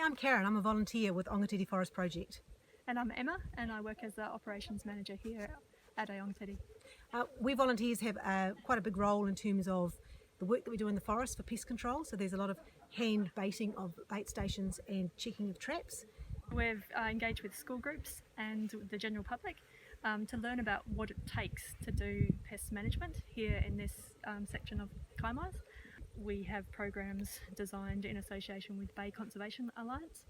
I'm Karen, I'm a volunteer with Aongatete Forest Project. And I'm Emma, and I work as the operations manager here at Aongatete. We volunteers have quite a big role in terms of the work that we do in the forest for pest control, so there's a lot of hand baiting of bait stations and checking of traps. We've engaged with school groups and the general public to learn about what it takes to do pest management here in this section of Kaimais. We have programs designed in association with Bay Conservation Alliance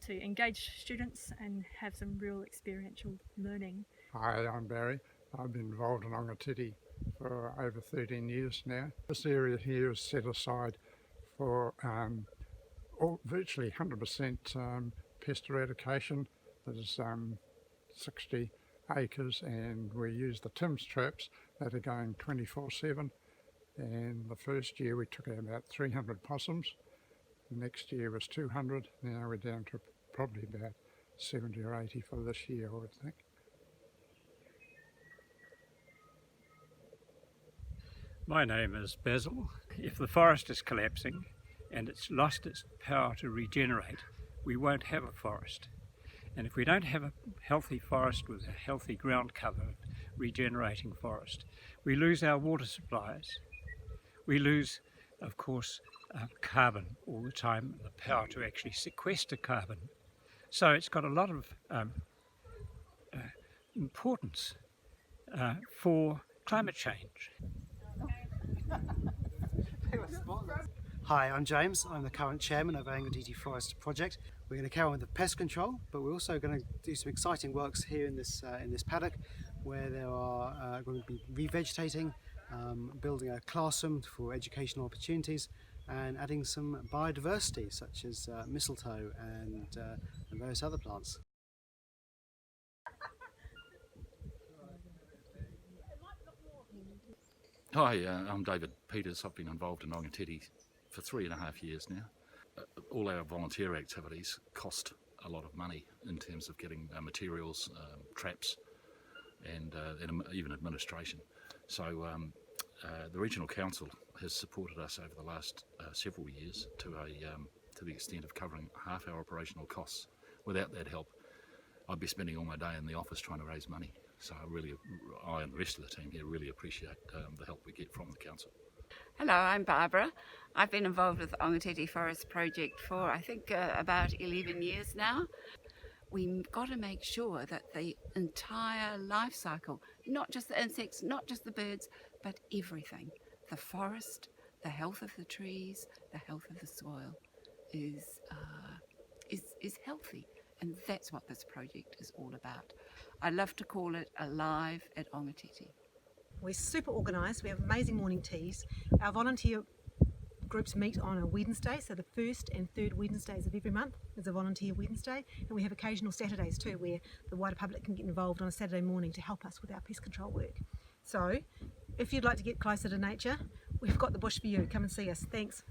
to engage students and have some real experiential learning. Hi, I'm Barry. I've been involved in Aongatete for over 13 years now. This area here is set aside for virtually 100% pest eradication. There's 60 acres, and we use the TIMS traps that are going 24/7. And the first year we took out about 300 possums. The next year was 200. Now we're down to probably about 70 or 80 for this year, I would think. My name is Basil. If the forest is collapsing and it's lost its power to regenerate, we won't have a forest. And if we don't have a healthy forest with a healthy ground cover, regenerating forest, we lose our water supplies. We lose, of course, carbon all the time, the power to actually sequester carbon. So it's got a lot of importance for climate change. Hi, I'm James. I'm the current chairman of Aongatete Forest Project. We're going to carry on with the pest control, but we're also going to do some exciting works here in this paddock, where there are going to be revegetating, building a classroom for educational opportunities, and adding some biodiversity such as mistletoe and various other plants. Hi, I'm David Peters. I've been involved in Aongatete for 3.5 years now. All our volunteer activities cost a lot of money in terms of getting materials, traps, and even administration. So the Regional Council has supported us over the last several years to the extent of covering half our operational costs. Without that help, I'd be spending all my day in the office trying to raise money. So I and the rest of the team here really appreciate the help we get from the council. Hello, I'm Barbara. I've been involved with the Aongatete Forest Project for I think about 11 years now. We've got to make sure that the entire life cycle, not just the insects, not just the birds, but everything, the forest, the health of the trees, the health of the soil is healthy. And that's what this project is all about. I love to call it Alive at Aongatete. We're super organised, we have amazing morning teas. Our volunteer groups meet on a Wednesday, so the first and third Wednesdays of every month is a volunteer Wednesday, and we have occasional Saturdays too, where the wider public can get involved on a Saturday morning to help us with our pest control work. So if you'd like to get closer to nature, we've got the bush for you. Come and see us. Thanks.